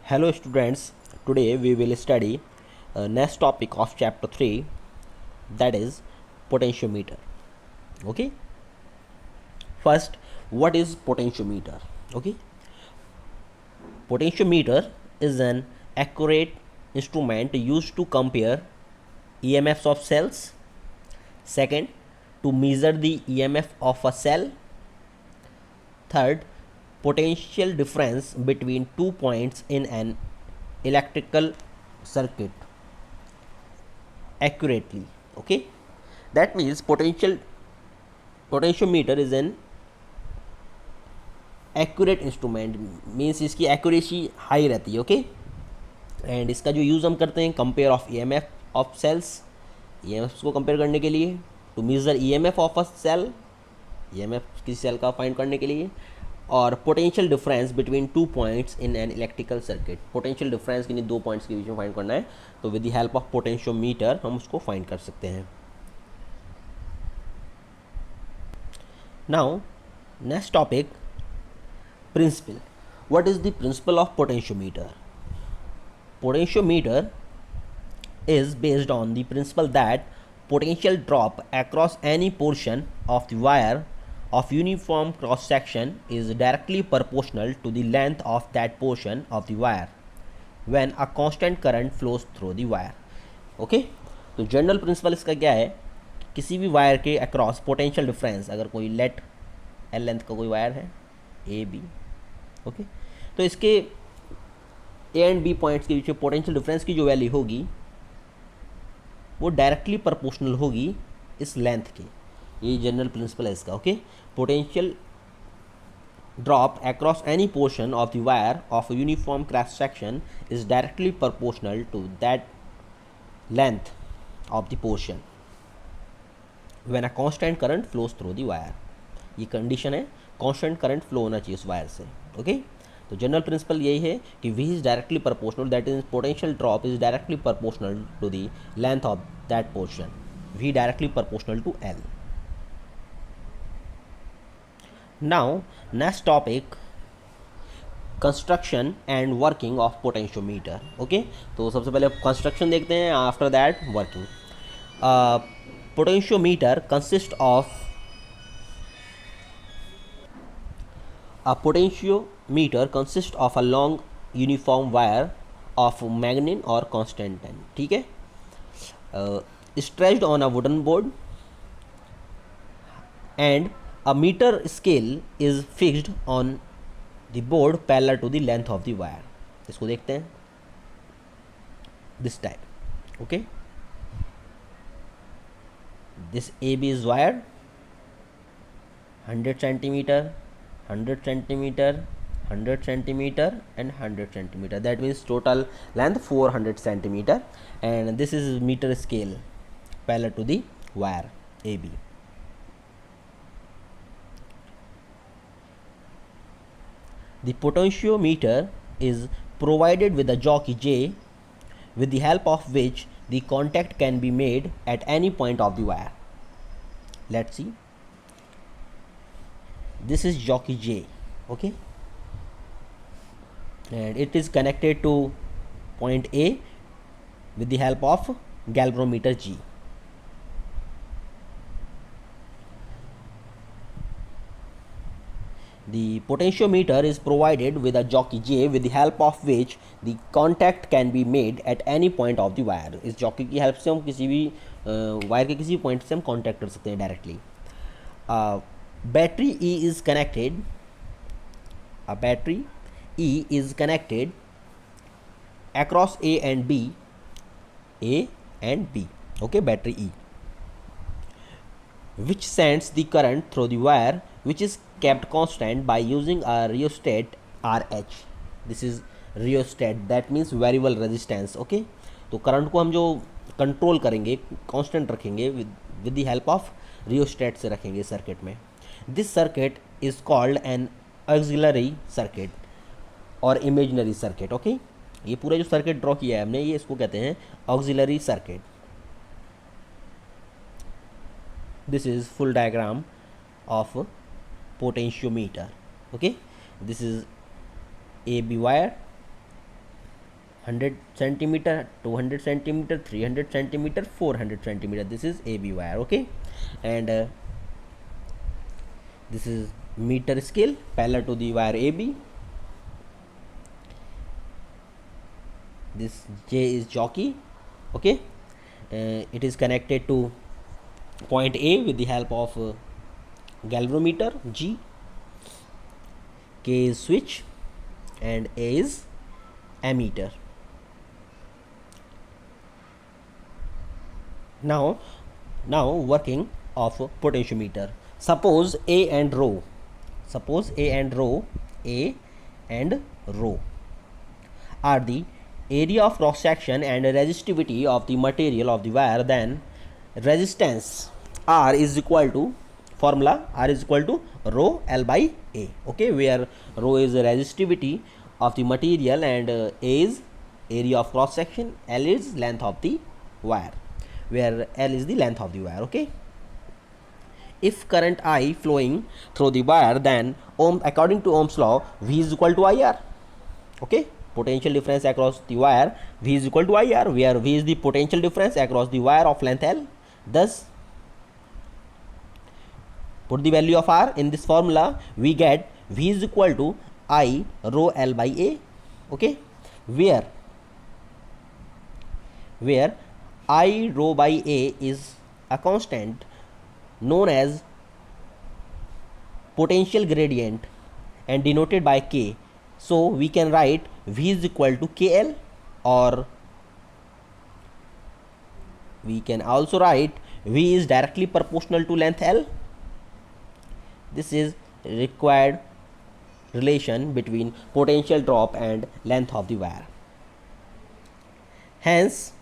Hello students, today we will study next topic of chapter 3, that is potentiometer. Okay, first, what is potentiometer? Okay, potentiometer is an accurate instrument used to compare EMFs of cells. Second, to measure the EMF of a cell. Third, potential difference between 2 points in an electrical circuit accurately. Okay, that means potentiometer is an accurate instrument, means इसकी accuracy high रहती है. Okay, and इसका जो use हम करते हैं compare of E M F of cells, E M F को compare करने के लिए, to measure E M F of a cell, E M F किसी सेल का फाइंड करने के लिए, और potential difference between 2 points in an electrical circuit. Potential difference किन्हीं 2 पॉइंट्स के बीच में फाइंड करना है, तो with the help of potentiometer हम उसको फाइंड कर सकते हैं. Now next topic, principle. What is the principle of potentiometer? Potentiometer is based on the principle that potential drop across any portion of the wire of uniform cross section is directly proportional to the length of that portion of the wire when a constant current flows through the wire. Okay, तो general principle इसका क्या है, किसी भी wire के across potential difference, अगर कोई late L length का कोई वायर है ए बी, ओके, तो इसके ए एंड बी पॉइंट्स के बीच में पोटेंशियल डिफरेंस की जो वैल्यू होगी वो डायरेक्टली प्रोपोर्शनल होगी इस लेंथ के. ये जनरल प्रिंसिपल है इसका. Okay, potential drop across any portion of the wire of uniform cross section is directly proportional to that length of the portion when a constant current flows through the wire. ये condition है, constant current flow होना चाहिए उस wire से. Okay, तो general principle यही है कि V is directly proportional, that is potential drop is directly proportional to the length of that portion, V directly proportional to L. Now next topic, construction and working of potentiometer. Okay, तो सबसे पहले construction देखते हैं, after that working. Potentiometer consist of A potentiometer consists of a long uniform wire of magnin or constant N. ठीक है, stretched on a wooden board and a meter scale is fixed on the board parallel to the length of the wire. इसको देखते हैं, this type. Okay, this AB is wired 100 centimeter, 100 centimeter, 100 centimeter and 100 centimeter. That means total length 400 centimeter, and this is meter scale parallel to the wire AB. The potentiometer is provided with a jockey J, with the help of which the contact can be made at any point of the wire. Let's see. This is jockey J, okay, and it is connected to point A with the help of galvanometer G. The potentiometer is provided with a jockey J with the help of which the contact can be made at any point of the wire. इस jockey की help से हम किसी भी wire के किसी point से हम कॉन्टैक्ट कर सकते हैं directly. Battery E is connected. A battery E is connected across A and B. A and B. Okay, battery E, which sends the current through the wire, which is kept constant by using a rheostat RH. This is rheostat, that means variable resistance. Okay, तो current को हम जो control करेंगे, constant रखेंगे with the help of rheostat से रखेंगे circuit में. This circuit is called an auxiliary circuit और imaginary circuit. ओके, ये पूरा जो सर्किट ड्रॉ किया है हमने, ये इसको कहते हैं auxiliary circuit. This is full diagram of potentiometer. Okay, this is AB wire 100 centimeter, 200 centimeter, 300 centimeter, 400 centimeter. This is AB wire. Okay, and this is meter scale parallel to the wire AB. This J is jockey. Okay, it is connected to point A with the help of galvanometer G. K is switch and A is ammeter. Now working of potentiometer. Suppose A and rho A and rho are the area of cross section and resistivity of the material of the wire, then resistance R is equal to, formula R is equal to rho L by A. Okay, where rho is the resistivity of the material and A is area of cross section, L is length of the wire, where L is the length of the wire. Okay, if current I flowing through the wire, then according to Ohm's law, V is equal to IR. Okay, potential difference across the wire, V is equal to IR, where V is the potential difference across the wire of length L. Thus, put the value of R in this formula, we get V is equal to I rho L by A. Okay, where I rho by A is a constant known as potential gradient and denoted by K. So we can write V is equal to KL, or we can also write V is directly proportional to length L. This is required relation between potential drop and length of the wire. Hence,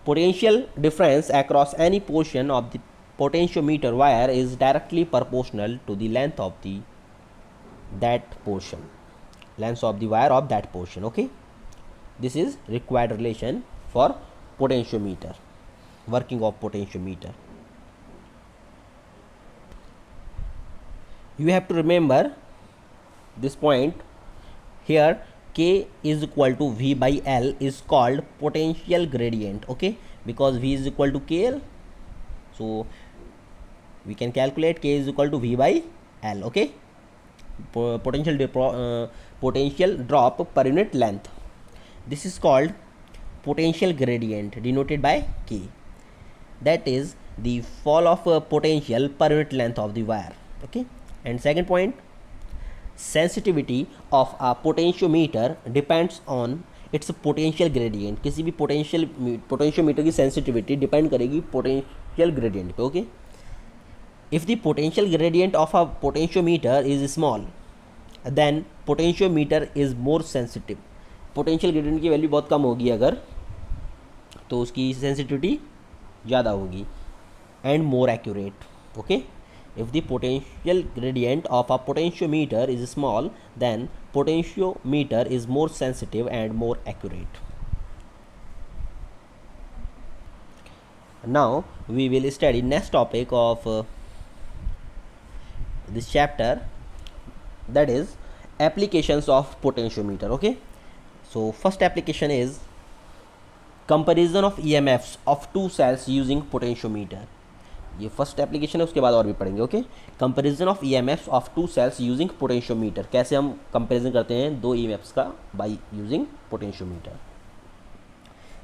potential difference across any portion of the potentiometer wire is directly proportional to the length of the length of the wire of that portion. Okay, this is required relation for potentiometer, working of potentiometer. You have to remember this point here. K is equal to V by L is called potential gradient. Okay, because V is equal to KL, so we can calculate K is equal to V by L. Okay, potential drop per unit length. This is called potential gradient denoted by K. That is the fall of potential per unit length of the wire. Okay, and second point, sensitivity of a potentiometer depends on its potential gradient. किसी भी potentiometer की sensitivity depend करेगी potential gradient पे. Okay, if the potential gradient of a potentiometer is small, then potentiometer is more sensitive. Potential gradient की value बहुत कम होगी अगर, तो उसकी sensitivity ज़्यादा होगी and more accurate. Okay, if the potential gradient of a potentiometer is small, then potentiometer is more sensitive and more accurate. Now we will study next topic of this chapter, that is applications of potentiometer. Okay, so first application is comparison of EMFs of two cells using potentiometer. ये first application है, उसके बाद और भी पढ़ेंगे. Okay, comparison of EMFs of two cells using potentiometer. कैसे हम comparison करते हैं दो ईएमएफ्स का बाय यूजिंग पोटेंशियोमीटर.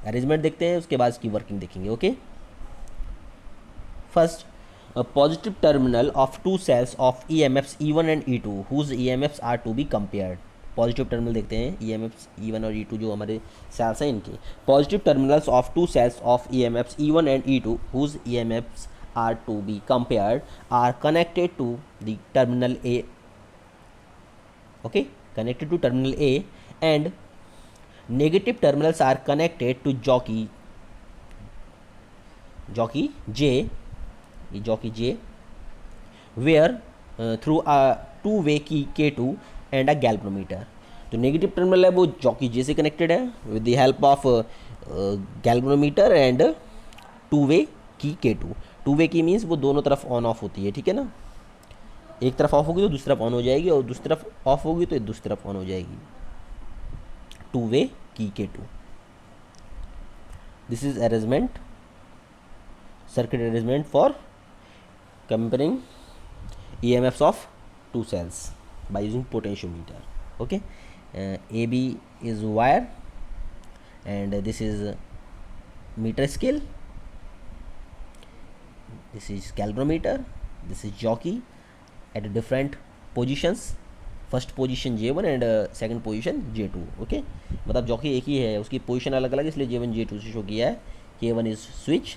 अरेंजमेंट देखते हैं, उसके बाद इसकी वर्किंग देखेंगे. Okay, first, positive terminal of two cells of EMFs E1 and E2 whose EMFs are to be compared. Positive terminal देखते हैं ईएमएफ्स E1 और E2 जो हमारे सेल्स हैं इनके. Positive terminals of two cells of EMFs E1 and E2 whose EMFs are to be compared are connected to the terminal A. Okay, connected to terminal A, and negative terminals are connected to jockey J, where through a two-way key K2 and a galvanometer. तो negative terminal है वो jockey जे से connected है with the help of galvanometer and two way की K2. Two way की means वो दोनों तरफ ऑन ऑफ होती है. ठीक है ना, एक तरफ ऑफ होगी तो दूसरी तरफ ऑन हो जाएगी, और दूसरी तरफ ऑफ होगी तो दूसरी तरफ ऑन हो जाएगी. टू वे की K2. This is arrangement, circuit arrangement for comparing EMFs of two cells by using potentiometer. Okay, AB is wire, and this is meter scale, this is galvanometer, this is jockey at different positions, first position J1 and second position J2. Okay, मतलब jockey एक ही है, उसकी position अलग अलग, इसलिए J1 J2 से show किया है. K1 is switch,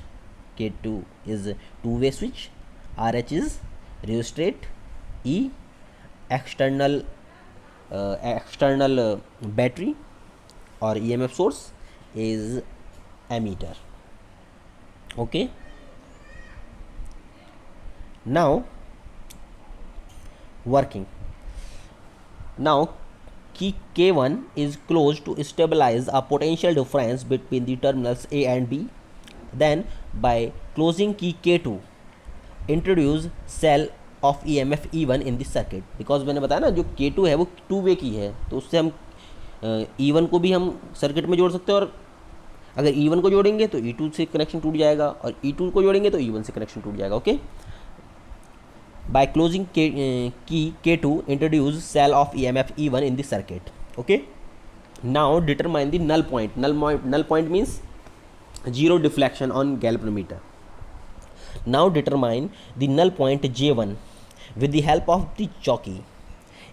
K2 is two way switch, RH is rheostat, E external battery, और EMF source is ammeter. Okay, now working. Now key K1 is closed to stabilize a potential difference between the terminals A and B. Then by closing key K2 introduce cell of EMF E1 in the circuit. Because मैंने बताया ना जो K2 है वो two way की है, तो उससे हम E1 को भी हम सर्किट में जोड़ सकते हैं, और अगर E1 को जोड़ेंगे तो E2 से कनेक्शन टूट जाएगा, और E2 को जोड़ेंगे तो E1 से कनेक्शन टूट जाएगा. Okay, by closing key K2 introduce cell of EMF E1 in the circuit. Okay, now determine the null point. Null point means zero deflection on galvanometer. Now determine the null point J1 with the help of the jockey.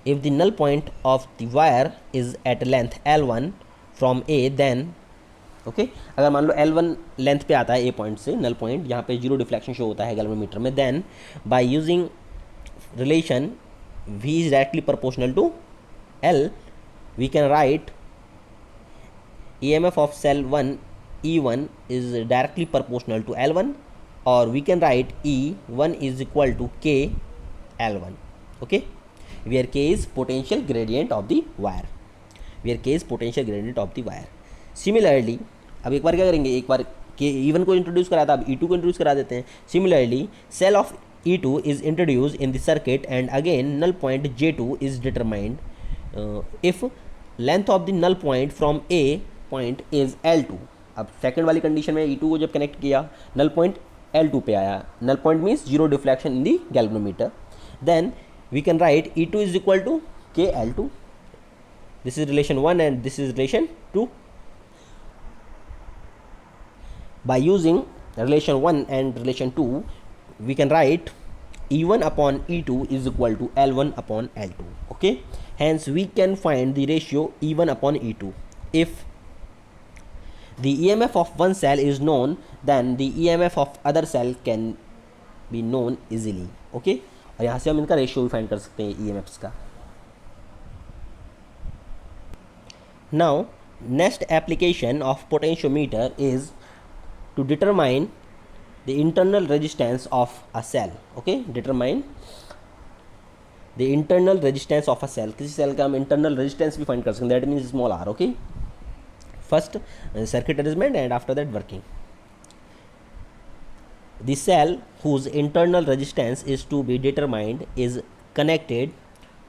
If the null point of the wire is at length L1 from A, then okay, अगर मान लो L1 length पे आता है A point से, null point जहाँ पे zero deflection show होता है गैल्वेनोमीटर में, then by using relation V is directly proportional to L, we can write EMF of cell 1 E1 is directly proportional to L1, or we can write E1 is equal to K L1. Okay, where K is potential gradient of the wire, where K is potential gradient of the wire. Similarly, अब एक बार क्या करेंगे, एक बार के E1 को introduce कराया था, अब E2 को इंट्रोड्यूस करा देते हैं. Similarly cell of E2 is introduced in the circuit, and again null point J2 is determined if length of the null point from A point is L2. अब second वाली condition में E2 को जब connect किया, null point L2 पे आया. null point means zero deflection in the galvanometer. Then we can write E2 is equal to K L2. This is relation 1 and this is relation 2. By using relation 1 and relation 2, we can write E1 upon E2 is equal to L1 upon L2. Okay, hence we can find the ratio E1 upon E2. If the EMF of one cell is known, then the EMF of other cell can be known easily. Okay, और यहाँ से हम इनका ratio भी find कर सकते हैं EMFs का. Now next application of potentiometer is to determine the internal resistance of a cell. Okay, determine the internal resistance of a cell. किसी सेल का हम internal resistance भी find कर सकते हैं, that means small r. Okay, first circuit arrangement and after that working. The cell whose internal resistance is to be determined is connected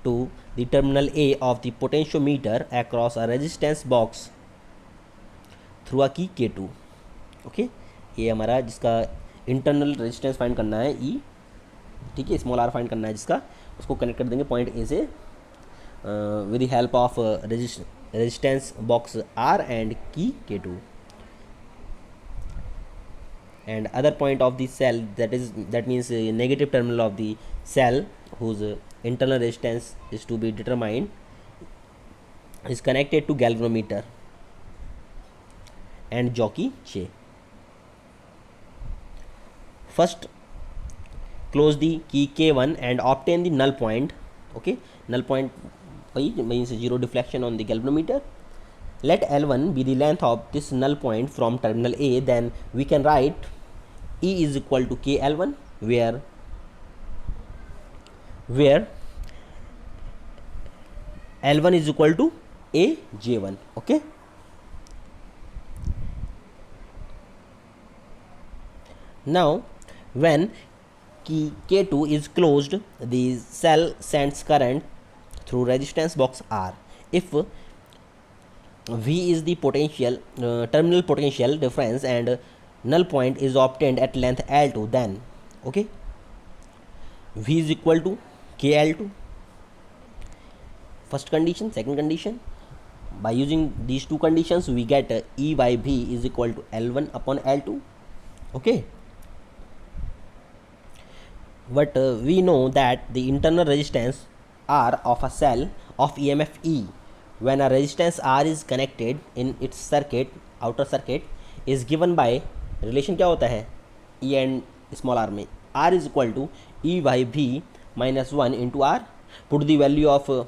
to the terminal A of the potentiometer across a resistance box through a key K2. Okay, ये हमारा जिसका internal resistance find करना है E, ठीक है, small r find करना है जिसका, उसको कनेक्ट कर देंगे पॉइंट A से with the help of resistance box R and key K2, and other point of the cell that means negative terminal of the cell whose internal resistance is to be determined is connected to galvanometer and jockey J. First close the key K1 and obtain the null point. Okay, null point means zero deflection on the galvanometer. Let L1 be the length of this null point from terminal A, then we can write E is equal to K L1, where L1 is equal to A J1. Okay, now when key K2 is closed, the cell sends current through resistance box R. If V is the potential terminal potential difference and null point is obtained at length L2, then okay, V is equal to KL2, first condition. Second condition, by using these two conditions we get E by V is equal to L1 upon L2. Okay, but we know that the internal resistance R of a cell of EMF E, when a resistance R is connected in its circuit, outer circuit, is given by relation क्या होता है E and small r में R is equal to E by V minus 1 into R. Put the value of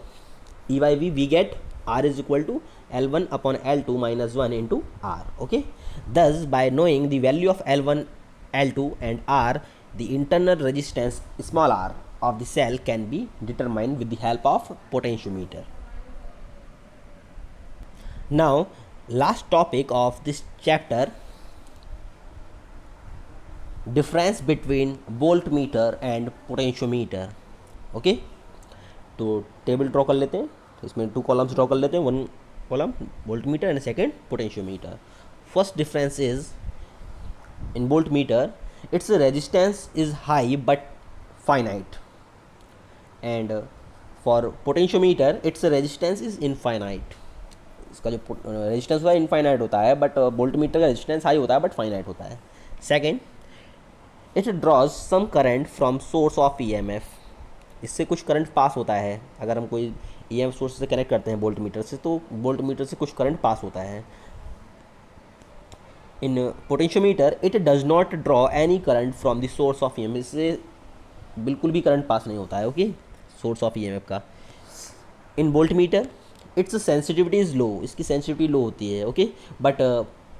E by V, we get R is equal to L1 upon L2 minus 1 into R. Okay, thus by knowing the value of L1, L2 and R, the internal resistance small r of the cell can be determined with the help of potentiometer. Now last topic of this chapter, difference between voltmeter and potentiometer. Okay, तो table draw कर लेते हैं, इसमें 2 columns draw कर लेते हैं, 1 column voltmeter and second potentiometer. First difference is in voltmeter its resistance is high but finite, and for potentiometer its resistance is infinite. इसका जो रेजिस्टेंस होता है इनफाइनाइट होता है, बट वोल्टमीटर का रेजिस्टेंस हाई होता है बट फाइनाइट होता है. Second, it draws some current from source of EMF. इससे कुछ करंट पास होता है. अगर हम कोई EMF सोर्स से कनेक्ट करते हैं वोल्टमीटर से, तो वोल्टमीटर से कुछ करंट पास होता है. In potentiometer it does not draw any current from the source of EMF. इससे बिल्कुल भी करंट पास नहीं होता है. ओके, सोर्स ऑफ EMF का. In voltmeter its sensitivity is low. इसकी सेंसिटिविटी लो होती है. Okay, but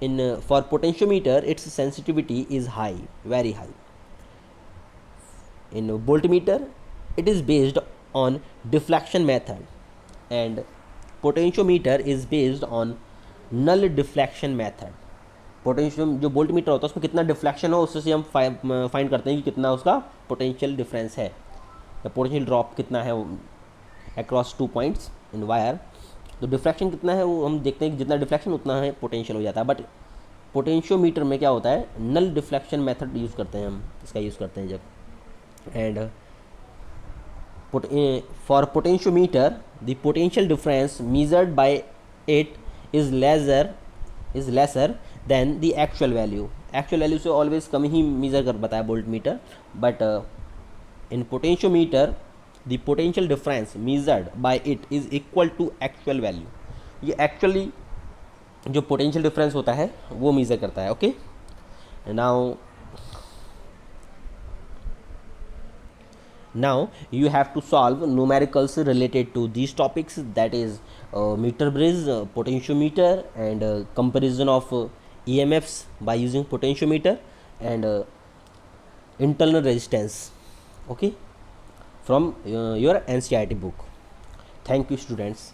in for potentiometer its sensitivity is high, very high. In voltmeter it is based on deflection method, and potentiometer is based on null deflection method. पोटेंशियम जो voltmeter होता है उसमें कितना deflection हो, उससे हम फाइंड करते हैं कि कितना उसका पोटेंशियल डिफरेंस है या पोटेंशियल ड्रॉप कितना है अक्रॉस 2 पॉइंट्स इन वायर. तो डिफ्लेक्शन कितना है वो हम देखते हैं कि जितना डिफ्लेक्शन उतना है पोटेंशियल हो जाता है. बट पोटेंशियोमीटर में क्या होता है, नल डिफ्लेक्शन मेथड यूज़ करते हैं हम, इसका यूज़ करते हैं जब. And for potentiometer the potential difference measured by it is lesser than the actual value. Actual value से ऑलवेज कम ही मेजर कर बताया voltmeter. But in potentiometer the potential difference measured by it is equal to actual value. ये actually जो potential difference होता है वो major करता है. Okay, now you have to solve numericals related to these topics, that is meter bridge, potentiometer, and comparison of EMFs by using potentiometer, and internal resistance. Okay, from your NCERT book. Thank you students.